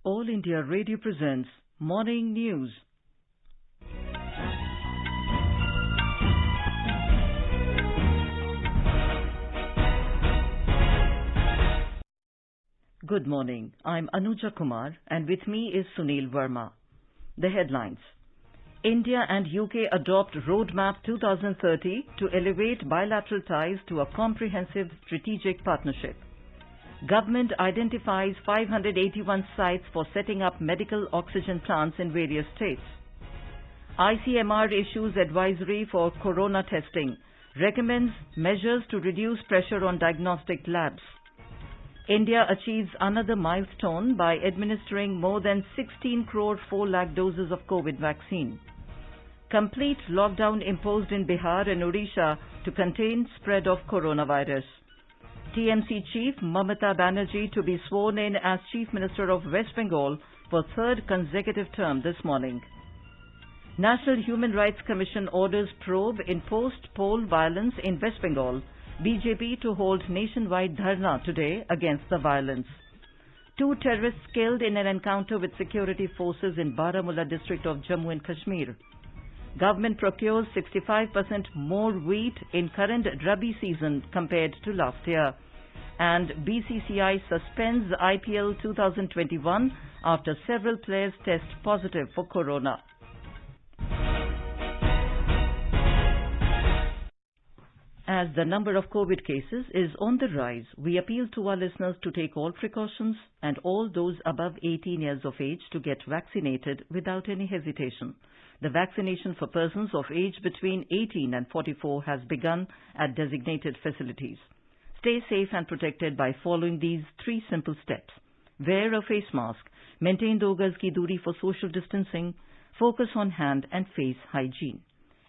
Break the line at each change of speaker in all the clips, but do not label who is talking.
All India Radio presents Morning News. Good morning. I'm Anuja Kumar and with me is Sunil Verma. The headlines. India and UK adopt Roadmap 2030 to elevate bilateral ties to a comprehensive strategic partnership. Government identifies 581 sites for setting up medical oxygen plants in various states. ICMR issues advisory for corona testing, recommends measures to reduce pressure on diagnostic labs. India achieves another milestone by administering more than 16 crore 4 lakh doses of COVID vaccine. Complete lockdown imposed in Bihar and Odisha to contain spread of coronavirus. TMC Chief Mamata Banerjee to be sworn in as Chief Minister of West Bengal for third consecutive term this morning. National Human Rights Commission orders probe in post-poll violence in West Bengal. BJP to hold nationwide dharna today against the violence. 2 terrorists killed in an encounter with security forces in Baramulla district of Jammu and Kashmir. Government procures 65% more wheat in current Rabi season compared to last year. And BCCI suspends IPL 2021 after several players test positive for corona. As the number of COVID cases is on the rise, we appeal to our listeners to take all precautions and all those above 18 years of age to get vaccinated without any hesitation. The vaccination for persons of age between 18 and 44 has begun at designated facilities. Stay safe and protected by following these 3 simple steps. Wear a face mask, maintain 2 gaz ki duri for social distancing, focus on hand and face hygiene.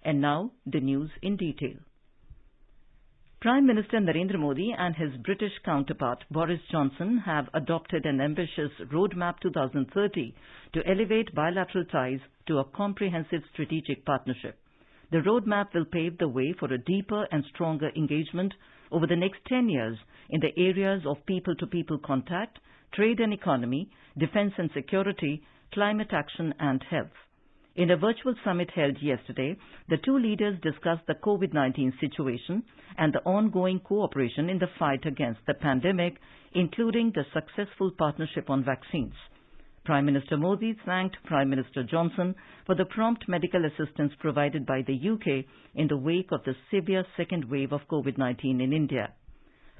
And now, the news in detail. Prime Minister Narendra Modi and his British counterpart Boris Johnson have adopted an ambitious Roadmap 2030 to elevate bilateral ties to a comprehensive strategic partnership. The roadmap will pave the way for a deeper and stronger engagement over the next 10 years in the areas of people-to-people contact, trade and economy, defense and security, climate action and health. In a virtual summit held yesterday, the 2 leaders discussed the COVID-19 situation and the ongoing cooperation in the fight against the pandemic, including the successful partnership on vaccines. Prime Minister Modi thanked Prime Minister Johnson for the prompt medical assistance provided by the UK in the wake of the severe second wave of COVID-19 in India.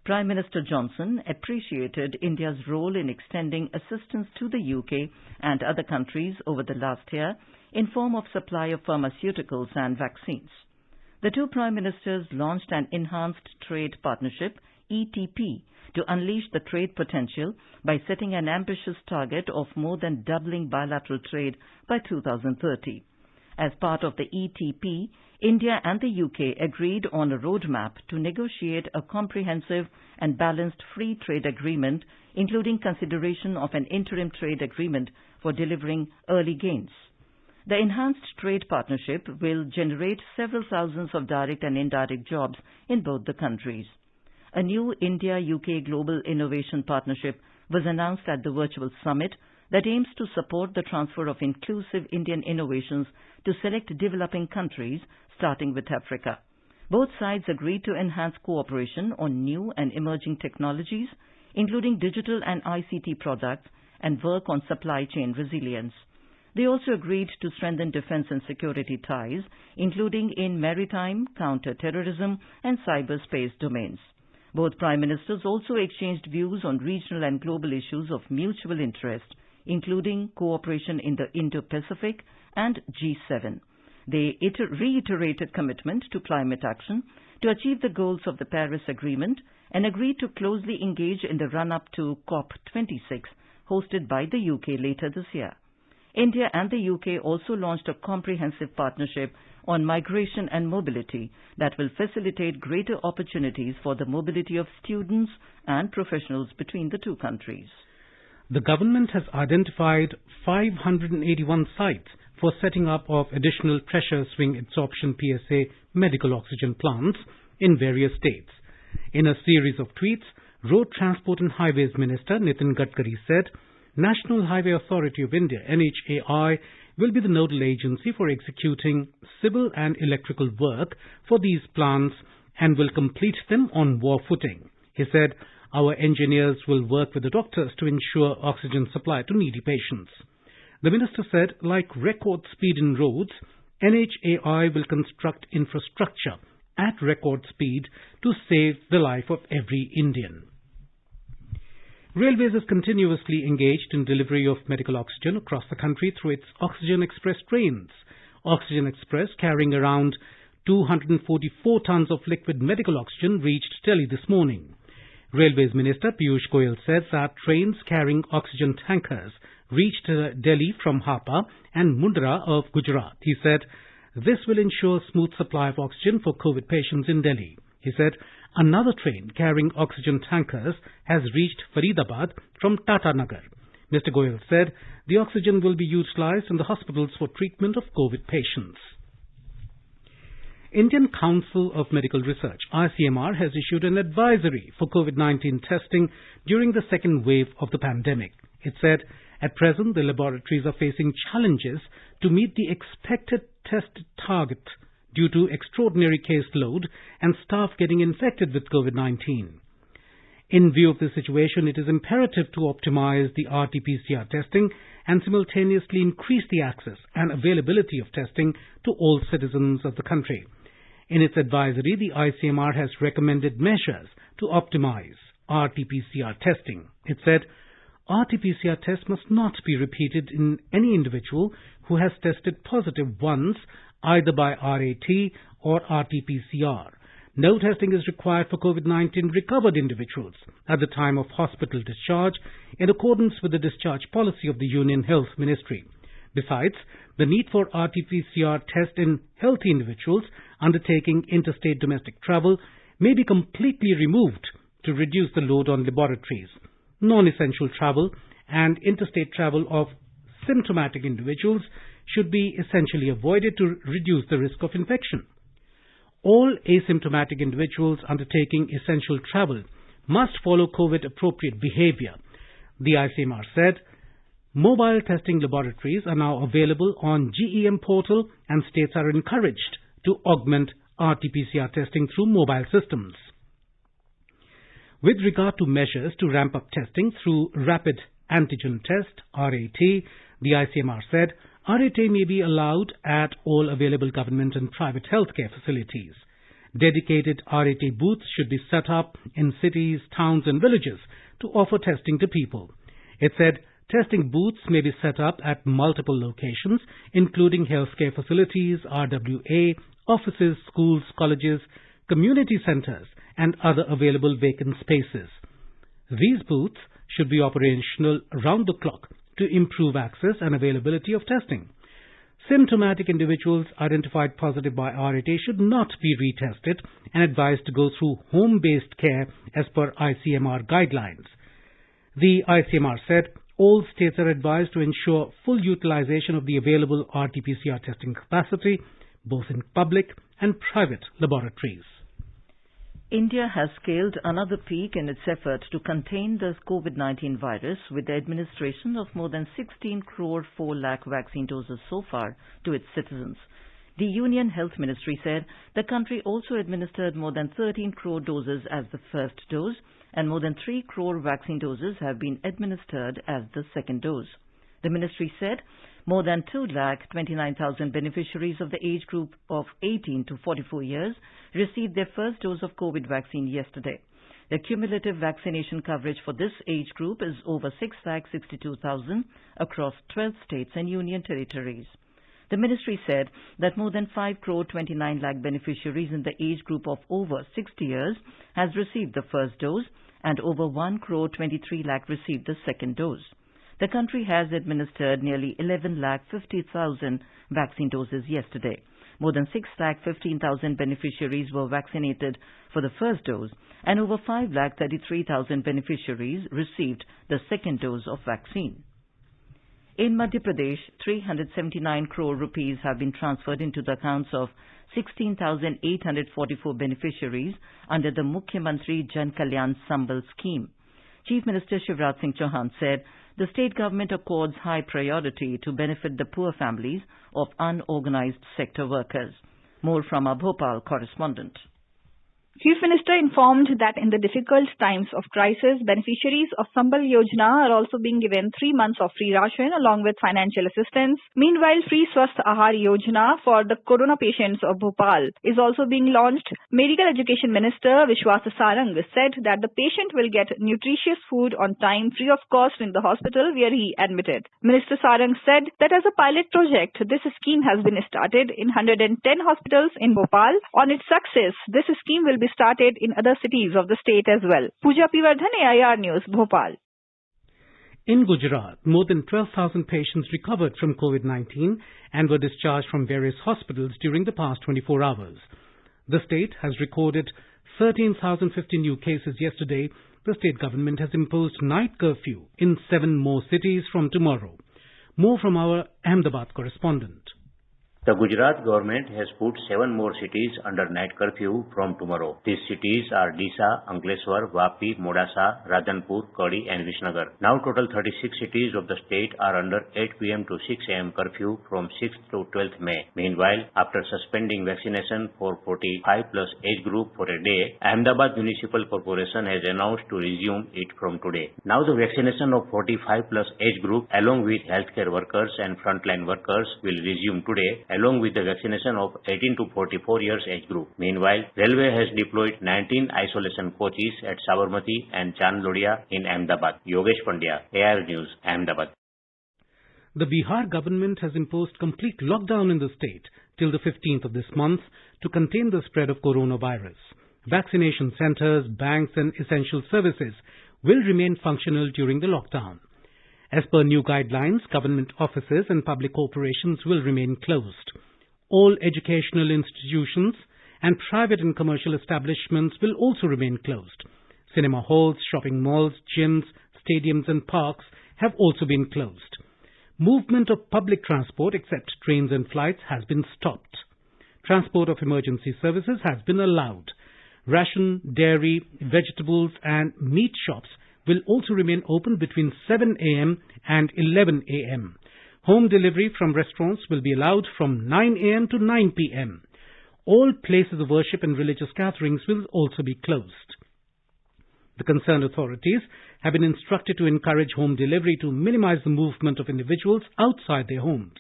Prime Minister Johnson appreciated India's role in extending assistance to the UK and other countries over the last year in form of supply of pharmaceuticals and vaccines. The 2 Prime Ministers launched an Enhanced Trade Partnership, ETP, to unleash the trade potential by setting an ambitious target of more than doubling bilateral trade by 2030. As part of the ETP, India and the UK agreed on a roadmap to negotiate a comprehensive and balanced free trade agreement, including consideration of an interim trade agreement for delivering early gains. The Enhanced Trade Partnership will generate several thousands of direct and indirect jobs in both the countries. A new India-UK Global Innovation Partnership was announced at the virtual summit that aims to support the transfer of inclusive Indian innovations to select developing countries, starting with Africa. Both sides agreed to enhance cooperation on new and emerging technologies, including digital and ICT products, and work on supply chain resilience. They also agreed to strengthen defense and security ties, including in maritime, counter-terrorism and cyberspace domains. Both Prime Ministers also exchanged views on regional and global issues of mutual interest, including cooperation in the Indo-Pacific and G7. They reiterated commitment to climate action to achieve the goals of the Paris Agreement and agreed to closely engage in the run-up to COP26, hosted by the UK later this year. India and the UK also launched a comprehensive partnership on migration and mobility that will facilitate greater opportunities for the mobility of students and professionals between the 2 countries.
The government has identified 581 sites for setting up of additional pressure swing absorption PSA medical oxygen plants in various states. In a series of tweets, Road Transport and Highways Minister Nitin Gadkari said, National Highway Authority of India, NHAI, will be the nodal agency for executing civil and electrical work for these plants and will complete them on war footing. He said, "Our engineers will work with the doctors to ensure oxygen supply to needy patients." The minister said, like record speed in roads, NHAI will construct infrastructure at record speed to save the life of every Indian. Railways is continuously engaged in delivery of medical oxygen across the country through its Oxygen Express trains. Oxygen Express, carrying around 244 tons of liquid medical oxygen, reached Delhi this morning. Railways Minister Piyush Goyal said that trains carrying oxygen tankers reached Delhi from Hapa and Mundra of Gujarat. He said, "This will ensure smooth supply of oxygen for COVID patients in Delhi." He said, "Another train carrying oxygen tankers has reached Faridabad from Tata Nagar." Mr. Goyal said the oxygen will be utilized in the hospitals for treatment of COVID patients. Indian Council of Medical Research, ICMR, has issued an advisory for COVID-19 testing during the second wave of the pandemic. It said, at present, the laboratories are facing challenges to meet the expected test target due to extraordinary caseload and staff getting infected with COVID-19. In view of the situation, it is imperative to optimize the RT-PCR testing and simultaneously increase the access and availability of testing to all citizens of the country. In its advisory, the ICMR has recommended measures to optimize RT-PCR testing. It said, RT-PCR tests must not be repeated in any individual who has tested positive once, either by RAT or RT-PCR. No testing is required for COVID-19 recovered individuals at the time of hospital discharge, in accordance with the discharge policy of the Union Health Ministry. Besides, the need for RT-PCR test in healthy individuals undertaking interstate domestic travel may be completely removed to reduce the load on laboratories. Non-essential travel and interstate travel of symptomatic individuals should be essentially avoided to reduce the risk of infection. All asymptomatic individuals undertaking essential travel must follow COVID-appropriate behavior. The ICMR said, mobile testing laboratories are now available on GEM portal and states are encouraged to augment RT-PCR testing through mobile systems. With regard to measures to ramp up testing through rapid antigen test, RAT, the ICMR said, RAT may be allowed at all available government and private healthcare facilities. Dedicated RAT booths should be set up in cities, towns and villages to offer testing to people. It said testing booths may be set up at multiple locations, including healthcare facilities, RWA, offices, schools, colleges, community centers and other available vacant spaces. These booths should be operational round the clock to improve access and availability of testing. Symptomatic individuals identified positive by RAT should not be retested and advised to go through home-based care as per ICMR guidelines. The ICMR said all states are advised to ensure full utilization of the available RT-PCR testing capacity, both in public and private laboratories.
India has scaled another peak in its effort to contain the COVID-19 virus with the administration of more than 16 crore 4 lakh vaccine doses so far to its citizens. The Union Health Ministry said the country also administered more than 13 crore doses as the first dose and more than 3 crore vaccine doses have been administered as the second dose. The ministry said more than 2,29,000 beneficiaries of the age group of 18 to 44 years received their first dose of COVID vaccine yesterday. The cumulative vaccination coverage for this age group is over 6,62,000 across 12 states and union territories. The ministry said that more than 5 crore 29 lakh beneficiaries in the age group of over 60 years has received the first dose and over 1 crore 23 lakh received the second dose. The country has administered nearly 11,50,000 vaccine doses yesterday. More than 6,15,000 beneficiaries were vaccinated for the first dose and over 5,33,000 beneficiaries received the second dose of vaccine. In Madhya Pradesh, 379 crore rupees have been transferred into the accounts of 16,844 beneficiaries under the Mukhyamantri Jan Kalyan Sambal scheme. Chief Minister Shivraj Singh Chauhan said The state government accords high priority to benefit the poor families of unorganized sector workers. More from our Bhopal correspondent.
Chief Minister informed that in the difficult times of crisis, beneficiaries of Sambal Yojana are also being given 3 months of free ration along with financial assistance. Meanwhile, free Swasth Ahar Yojana for the corona patients of Bhopal is also being launched. Medical Education Minister Vishwas Sarang said that the patient will get nutritious food on time free of cost in the hospital where he admitted. Minister Sarang said that as a pilot project, this scheme has been started in 110 hospitals in Bhopal. On its success, this scheme will be started in other cities of the state as well. Pooja Pivardhan, AIR News, Bhopal.
In Gujarat, more than 12,000 patients recovered from COVID-19 and were discharged from various hospitals during the past 24 hours. The state has recorded 13,050 new cases yesterday. The state government has imposed night curfew in 7 more cities from tomorrow. More from our Ahmedabad correspondent.
The Gujarat government has put 7 more cities under night curfew from tomorrow. These cities are Disa, Ankleshwar, Vapi, Modasa, Rajanpur, Kadi and Visnagar. Now total 36 cities of the state are under 8 p.m. to 6 a.m. curfew from 6th to 12th May. Meanwhile, after suspending vaccination for 45 plus age group for a day, Ahmedabad Municipal Corporation has announced to resume it from today. Now the vaccination of 45 plus age group along with healthcare workers and frontline workers will resume today, along with the vaccination of 18 to 44 years age group. Meanwhile, Railway has deployed 19 isolation coaches at Sabarmati and Chandlodia in Ahmedabad. Yogesh Pandya, AIR News, Ahmedabad.
The Bihar government has imposed complete lockdown in the state till the 15th of this month to contain the spread of coronavirus. Vaccination centers, banks and essential services will remain functional during the lockdown. As per new guidelines, government offices and public corporations will remain closed. All educational institutions and private and commercial establishments will also remain closed. Cinema halls, shopping malls, gyms, stadiums and parks have also been closed. Movement of public transport except trains and flights has been stopped. Transport of emergency services has been allowed. Ration, dairy, vegetables and meat shops will also remain open between 7 a.m. and 11 a.m. Home delivery from restaurants will be allowed from 9 a.m. to 9 p.m. All places of worship and religious gatherings will also be closed. The concerned authorities have been instructed to encourage home delivery to minimize the movement of individuals outside their homes.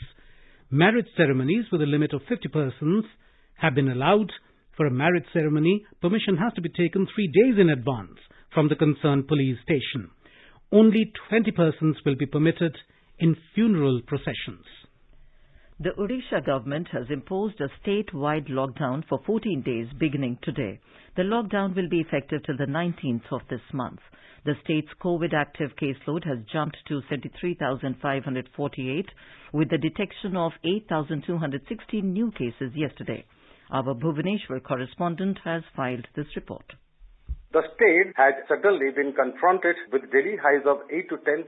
Marriage ceremonies with a limit of 50 persons have been allowed. For a marriage ceremony, permission has to be taken 3 days in advance from the concerned police station. Only 20 persons will be permitted in funeral processions.
The Odisha government has imposed a statewide lockdown for 14 days beginning today. The lockdown will be effective till the 19th of this month. The state's COVID active caseload has jumped to 73,548 with the detection of 8,216 new cases yesterday. Our Bhubaneswar correspondent has filed this report.
The state had suddenly been confronted with daily highs of 8 to 10,000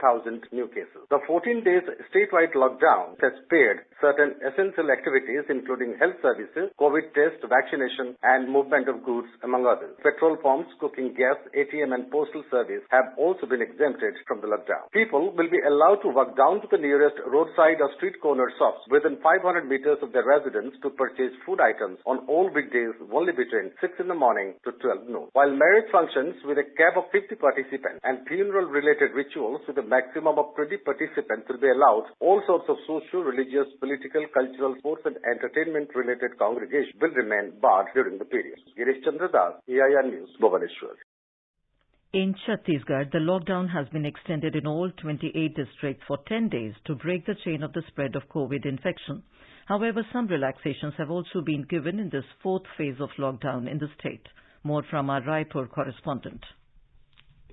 new cases. The 14 days statewide lockdown has spared certain essential activities including health services, COVID test, vaccination and movement of goods among others. Petrol pumps, cooking gas, ATM and postal service have also been exempted from the lockdown. People will be allowed to walk down to the nearest roadside or street corner shops within 500 meters of their residence to purchase food items on all weekdays only between 6 in the morning to 12 noon. While marriage functions with a cap of 50 participants and funeral-related rituals with a maximum of 20 participants will be allowed, all sorts of social, religious, political, cultural, sports and entertainment-related congregations will remain barred during the period. Girish Chandra Das, AIR News, Bhubaneswar.
In Chhattisgarh, the lockdown has been extended in all 28 districts for 10 days to break the chain of the spread of COVID infection. However, some relaxations have also been given in this 4th phase of lockdown in the state. More from our Raipur correspondent.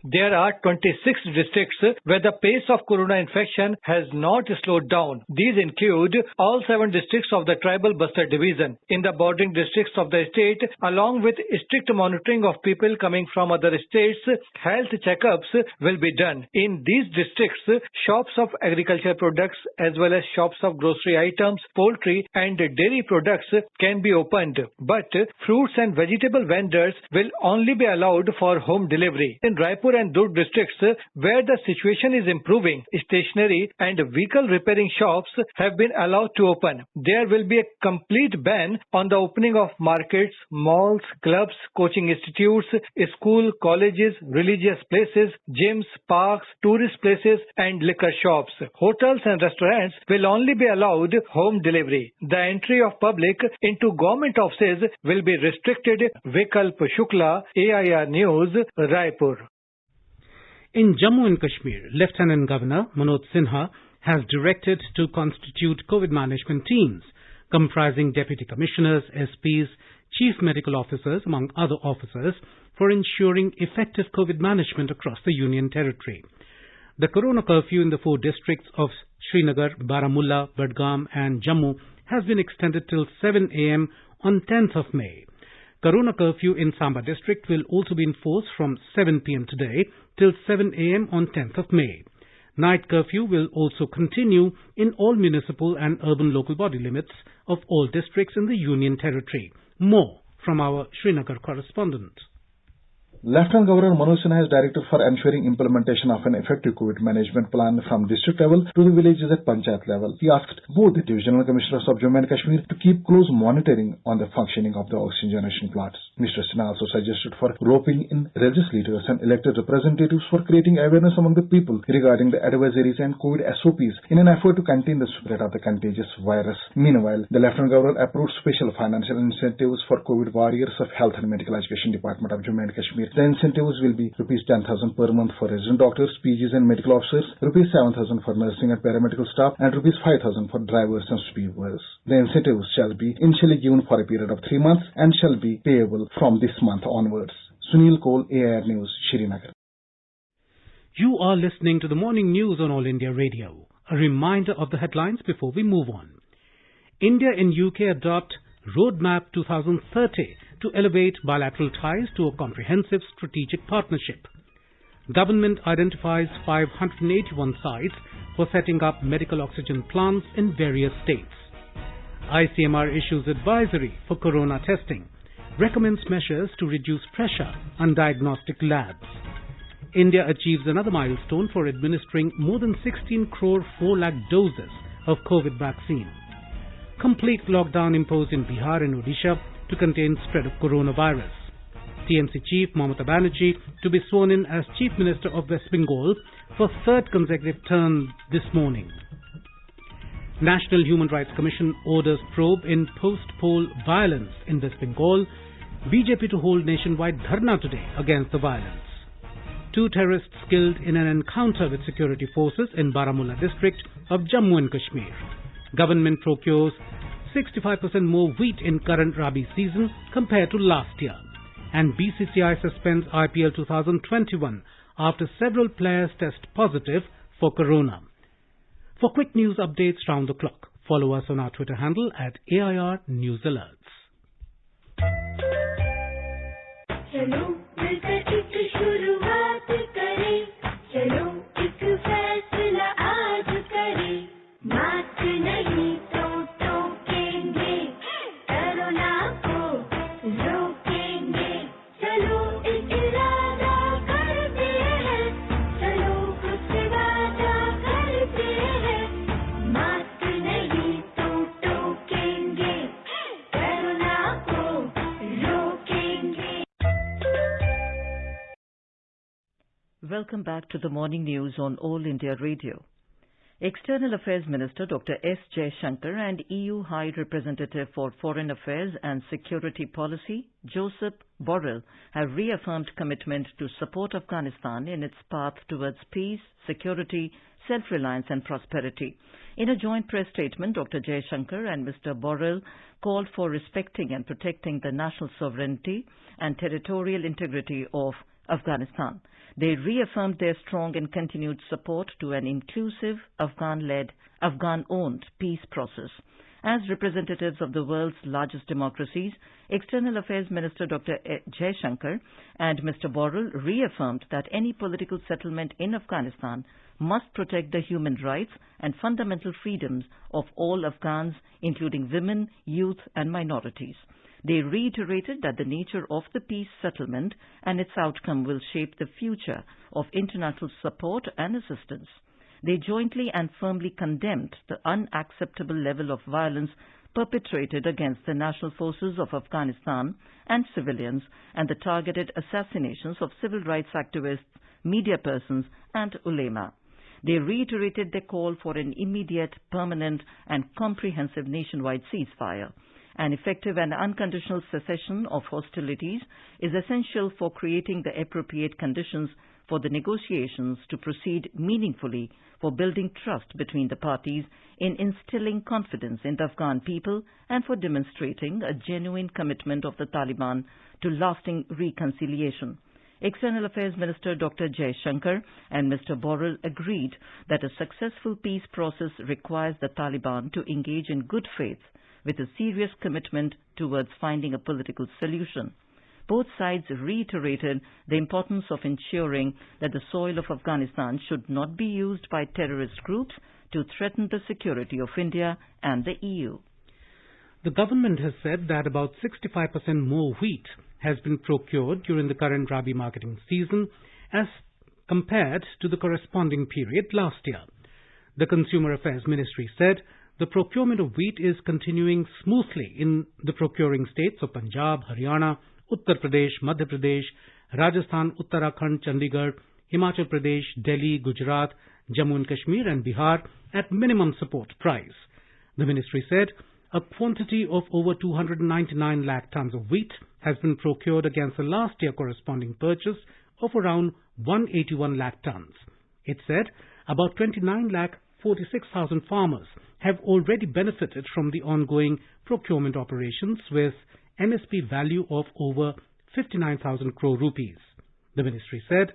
There are 26 districts where the pace of corona infection has not slowed down. These include all 7 districts of the Tribal Bastar Division. In the bordering districts of the state, along with strict monitoring of people coming from other states, health checkups will be done. In these districts, shops of agricultural products as well as shops of grocery items, poultry and dairy products can be opened. But fruits and vegetable vendors will only be allowed for home delivery. In Raipur Raipur and Durg districts, where the situation is improving, stationery and vehicle repairing shops have been allowed to open. There will be a complete ban on the opening of markets, malls, clubs, coaching institutes, school, colleges, religious places, gyms, parks, tourist places and liquor shops. Hotels and restaurants will only be allowed home delivery. The entry of public into government offices will be restricted. Vikalp Shukla, AIR News, Raipur.
In Jammu and Kashmir, Lieutenant Governor Manoj Sinha has directed to constitute COVID management teams comprising Deputy Commissioners, SPs, Chief Medical Officers, among other officers, for ensuring effective COVID management across the Union Territory. The Corona curfew in the 4 districts of Srinagar, Baramulla, Budgam and Jammu has been extended till 7 a.m. on 10th of May. Corona curfew in Samba district will also be enforced from 7 p.m. today till 7 a.m. on 10th of May. Night curfew will also continue in all municipal and urban local body limits of all districts in the Union Territory. More from our Srinagar correspondent.
Lieutenant Governor Manoj Sinha has directed for ensuring implementation of an effective COVID management plan from district level to the villages at Panchayat level. He asked both the Divisional Commissioners of Jammu and Kashmir to keep close monitoring on the functioning of the oxygen generation plants. Mr. Sinha also suggested for roping in religious leaders and elected representatives for creating awareness among the people regarding the advisories and COVID SOPs in an effort to contain the spread of the contagious virus. Meanwhile, the Lieutenant Governor approved special financial incentives for COVID warriors of Health and Medical Education Department of Jammu and Kashmir. The incentives will be Rs 10,000 per month for resident doctors, PGs and medical officers, Rs 7,000 for nursing and paramedical staff, and Rs 5,000 for drivers and sweepers. The incentives shall be initially given for a period of 3 months and shall be payable from this month onwards. Sunil Kohl, AIR News, Srinagar.
You are listening to the morning news on All India Radio. A reminder of the headlines before we move on. India and UK adopt Roadmap 2030 to elevate bilateral ties to a comprehensive strategic partnership. Government identifies 581 sites for setting up medical oxygen plants in various states. ICMR issues advisory for corona testing, recommends measures to reduce pressure on diagnostic labs. India achieves another milestone for administering more than 16 crore 4 lakh doses of COVID vaccine. Complete lockdown imposed in Bihar and Odisha to contain spread of coronavirus. TMC Chief Mamata Banerjee to be sworn in as Chief Minister of West Bengal for 3rd consecutive term this morning. National Human Rights Commission orders probe in post-poll violence in West Bengal. BJP to hold nationwide dharna today against the violence. 2 terrorists killed in an encounter with security forces in Baramulla district of Jammu and Kashmir. Government procures 65% more wheat in current Rabi season compared to last year. And BCCI suspends IPL 2021 after several players test positive for corona. For quick news updates round the clock, follow us on our Twitter handle at AIR News Alerts.
Welcome back to the morning news on All India Radio. External Affairs Minister Dr. S. Jaishankar and EU High Representative for Foreign Affairs and Security Policy, Josep Borrell, have reaffirmed commitment to support Afghanistan in its path towards peace, security, self-reliance and prosperity. In a joint press statement, Dr. Jaishankar and Mr. Borrell called for respecting and protecting the national sovereignty and territorial integrity of Afghanistan. They reaffirmed their strong and continued support to an inclusive, Afghan-led, Afghan-owned peace process. As representatives of the world's largest democracies, External Affairs Minister Dr. Jaishankar and Mr. Borrell reaffirmed that any political settlement in Afghanistan must protect the human rights and fundamental freedoms of all Afghans, including women, youth and minorities. They reiterated that the nature of the peace settlement and its outcome will shape the future of international support and assistance. They jointly and firmly condemned the unacceptable level of violence perpetrated against the national forces of Afghanistan and civilians and the targeted assassinations of civil rights activists, media persons and ulema. They reiterated their call for an immediate, permanent and comprehensive nationwide ceasefire. An effective and unconditional cessation of hostilities is essential for creating the appropriate conditions for the negotiations to proceed meaningfully, for building trust between the parties, in instilling confidence in the Afghan people, and for demonstrating a genuine commitment of the Taliban to lasting reconciliation. External Affairs Minister Dr. Jaishankar and Mr. Borrell agreed that a successful peace process requires the Taliban to engage in good faith with a serious commitment towards finding a political solution. Both sides reiterated the importance of ensuring that the soil of Afghanistan should not be used by terrorist groups to threaten the security of India and the EU.
The government has said that about 65% more wheat has been procured during the current Rabi marketing season as compared to the corresponding period last year. The Consumer Affairs Ministry said the procurement of wheat is continuing smoothly in the procuring states of Punjab, Haryana, Uttar Pradesh, Madhya Pradesh, Rajasthan, Uttarakhand, Chandigarh, Himachal Pradesh, Delhi, Gujarat, Jammu and Kashmir and Bihar at minimum support price. The ministry said a quantity of over 299 lakh tons of wheat has been procured against the last year corresponding purchase of around 181 lakh tons. It said about 29 lakh 46,000 farmers have already benefited from the ongoing procurement operations with MSP value of over 59,000 crore rupees. The ministry said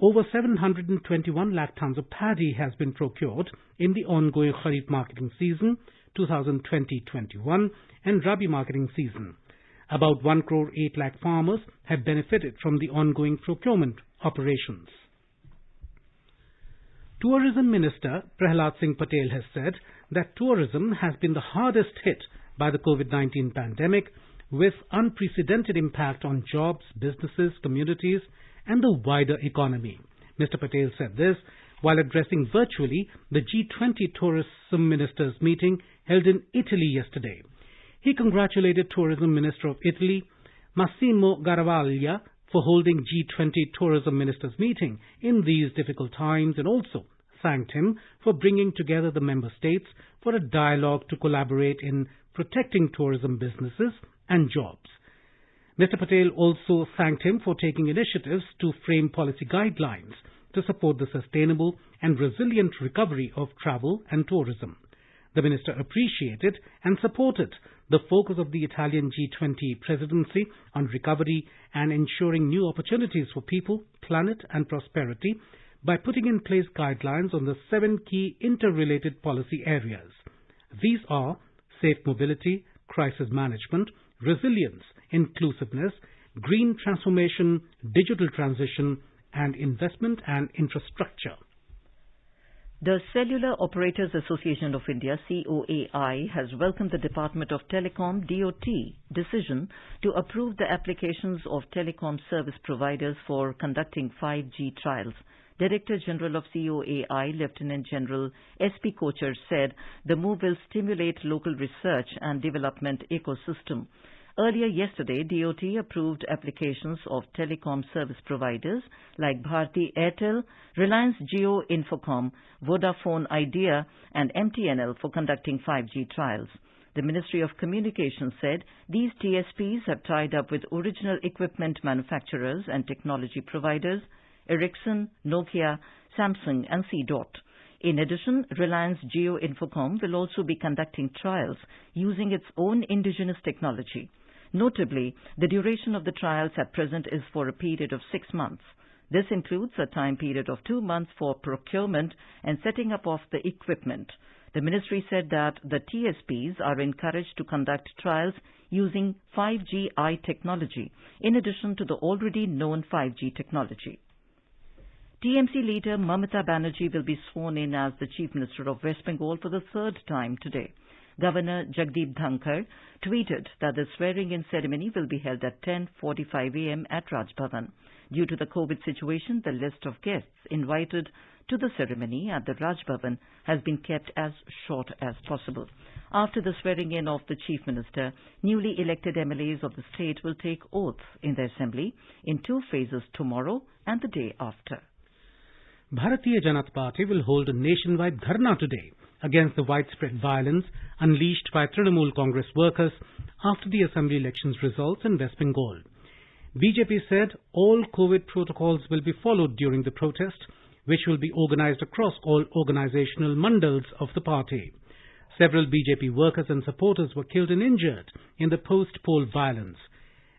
over 721 lakh tons of paddy has been procured in the ongoing Kharif marketing season 2020-21 and Rabi marketing season. About 1 crore 8 lakh farmers have benefited from the ongoing procurement operations. Tourism Minister Prahlad Singh Patel has said that tourism has been the hardest hit by the COVID-19 pandemic, with unprecedented impact on jobs, businesses, communities and the wider economy. Mr. Patel said this while addressing virtually the G20 Tourism Ministers meeting held in Italy yesterday. He congratulated Tourism Minister of Italy, Massimo Garavaglia, for holding G20 Tourism Ministers meeting in these difficult times and also thanked him for bringing together the member states for a dialogue to collaborate in protecting tourism businesses and jobs. Mr. Patel also thanked him for taking initiatives to frame policy guidelines to support the sustainable and resilient recovery of travel and tourism. The minister appreciated and supported the focus of the Italian G20 presidency on recovery and ensuring new opportunities for people, planet and prosperity by putting in place guidelines on the 7 key interrelated policy areas. These are safe mobility, crisis management, resilience, inclusiveness, green transformation, digital transition and investment and infrastructure.
The Cellular Operators Association of India, COAI, has welcomed the Department of Telecom DOT decision to approve the applications of telecom service providers for conducting 5G trials. Director General of COAI, Lieutenant General S.P. Kochar, said the move will stimulate local research and development ecosystem. Earlier yesterday, DOT approved applications of telecom service providers like Bharti Airtel, Reliance Jio Infocom, Vodafone Idea and MTNL for conducting 5G trials. The Ministry of Communications said these TSPs have tied up with original equipment manufacturers and technology providers, Ericsson, Nokia, Samsung and C-Dot. In addition, Reliance Jio Infocom will also be conducting trials using its own indigenous technology. Notably, the duration of the trials at present is for a period of 6 months. This includes a time period of 2 months for procurement and setting up of the equipment. The ministry said that the TSPs are encouraged to conduct trials using 5G technology, in addition to the already known 5G technology. TMC leader Mamata Banerjee will be sworn in as the Chief Minister of West Bengal for the 3rd time today. Governor Jagdeep Dhankar tweeted that the swearing-in ceremony will be held at 10:45 a.m. at Raj Bhavan. Due to the COVID situation, the list of guests invited to the ceremony at the Raj Bhavan has been kept as short as possible. After the swearing-in of the Chief Minister, newly elected MLAs of the state will take oath in the Assembly in 2 phases tomorrow and the day after.
Bharatiya Janata Party will hold a nationwide dharna today against the widespread violence unleashed by Trinamool Congress workers after the Assembly elections results in West Bengal. BJP said all COVID protocols will be followed during the protest, which will be organized across all organizational mandals of the party. Several BJP workers and supporters were killed and injured in the post-poll violence.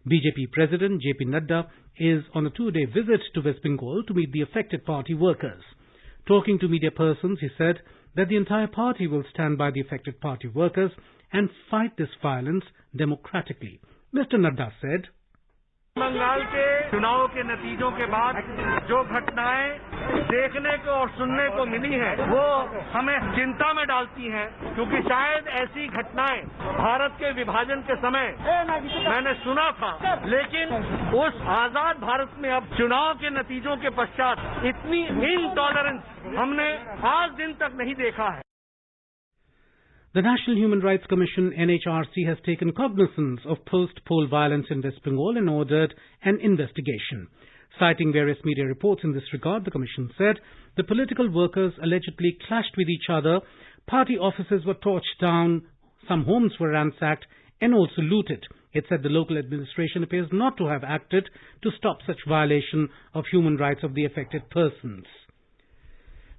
BJP President JP Nadda is on a 2-day visit to West Bengal to meet the affected party workers. Talking to media persons, he said that the entire party will stand by the affected party workers and fight this violence democratically. Mr. Nadda said,
Bengal के चुनाव के नतीजों के बाद जो घटनाएं देखने को और सुनने को मिली हैं, वो हमें चिंता में डालती हैं, क्योंकि शायद ऐसी घटनाएं भारत के विभाजन के समय मैंने सुना था, लेकिन उस आजाद भारत में अब चुनाव के नतीजों के पश्चात इतनी इनटॉलरेंस हमने आज दिन तक नहीं देखा है.
The National Human Rights Commission NHRC has taken cognizance of post-poll violence in West Bengal and ordered an investigation. Citing various media reports in this regard, the Commission said the political workers allegedly clashed with each other, party offices were torched down, some homes were ransacked and also looted. It said the local administration appears not to have acted to stop such violation of human rights of the affected persons.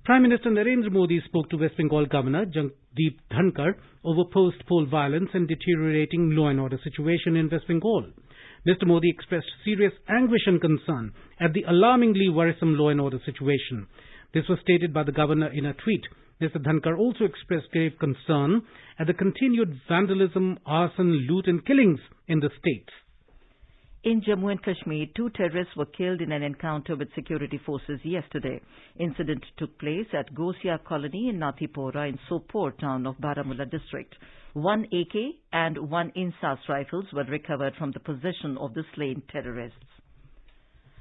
Prime Minister Narendra Modi spoke to West Bengal Governor Jagdeep Dhankar over post-poll violence and deteriorating law and order situation in West Bengal. Mr. Modi expressed serious anguish and concern at the alarmingly worrisome law and order situation. This was stated by the governor in a tweet. Mr. Dhankar also expressed grave concern at the continued vandalism, arson, loot and killings in the state.
In Jammu and Kashmir, 2 terrorists were killed in an encounter with security forces yesterday. Incident took place at Gosia Colony in Nathipora in Sopore town of Baramulla district. 1 AK and 1 Insas rifles were recovered from the possession of the slain terrorists.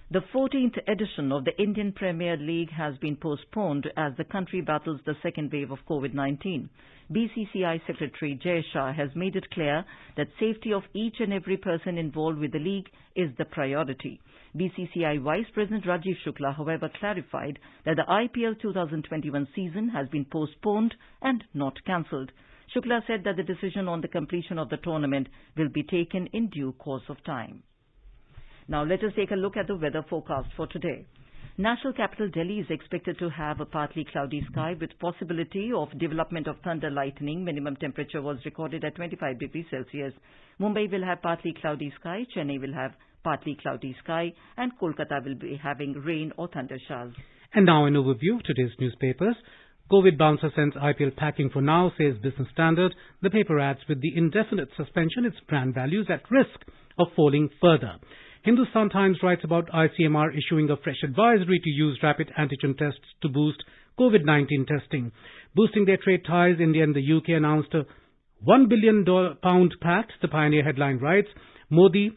The 14th edition of the Indian Premier League has been postponed as the country battles the second wave of COVID-19. BCCI Secretary Jay Shah has made it clear that safety of each and every person involved with the league is the priority. BCCI Vice President Rajiv Shukla, however, clarified that the IPL 2021 season has been postponed and not cancelled. Shukla said that the decision on the completion of the tournament will be taken in due course of time. Now let us take a look at the weather forecast for today. National capital Delhi is expected to have a partly cloudy sky with possibility of development of thunder lightning. Minimum temperature was recorded at 25 degrees Celsius. Mumbai will have partly cloudy sky. Chennai will have partly cloudy sky. And Kolkata will be having rain or thunder showers.
And now an overview of today's newspapers. COVID bouncer sends IPL packing for now, says Business Standard. The paper adds with the indefinite suspension, its brand values at risk of falling further. Hindustan Times writes about ICMR issuing a fresh advisory to use rapid antigen tests to boost COVID-19 testing. Boosting their trade ties, India and the UK announced a £1 billion pact. The Pioneer headline writes, Modi,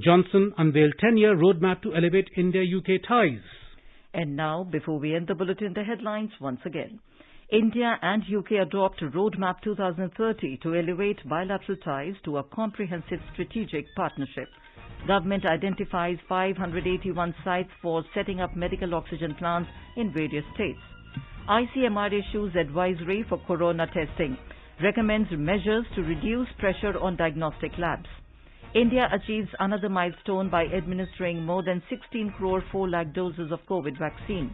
Johnson unveiled 10-year roadmap to elevate India-UK ties.
And now, before we end the bulletin, the headlines once again. India and UK adopt Roadmap 2030 to elevate bilateral ties to a comprehensive strategic partnership. Government identifies 581 sites for setting up medical oxygen plants in various states. ICMR issues advisory for corona testing. Recommends measures to reduce pressure on diagnostic labs. India achieves another milestone by administering more than 16 crore 4 lakh doses of COVID vaccine.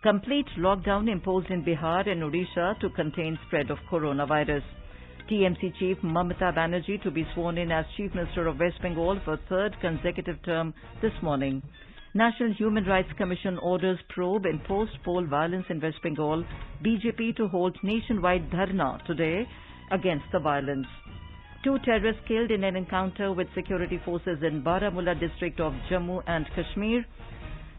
Complete lockdown imposed in Bihar and Odisha to contain spread of coronavirus. TMC Chief Mamata Banerjee to be sworn in as Chief Minister of West Bengal for 3rd consecutive term this morning. National Human Rights Commission orders probe in post-poll violence in West Bengal. BJP to hold nationwide dharna today against the violence. 2 terrorists killed in an encounter with security forces in Baramulla district of Jammu and Kashmir.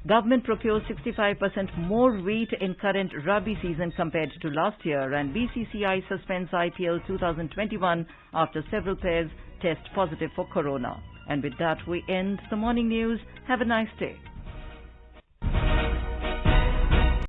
Government procures 65% more wheat in current Rabi season compared to last year, and BCCI suspends IPL 2021 after several players test positive for corona. And with that, we end the morning news. Have a nice day.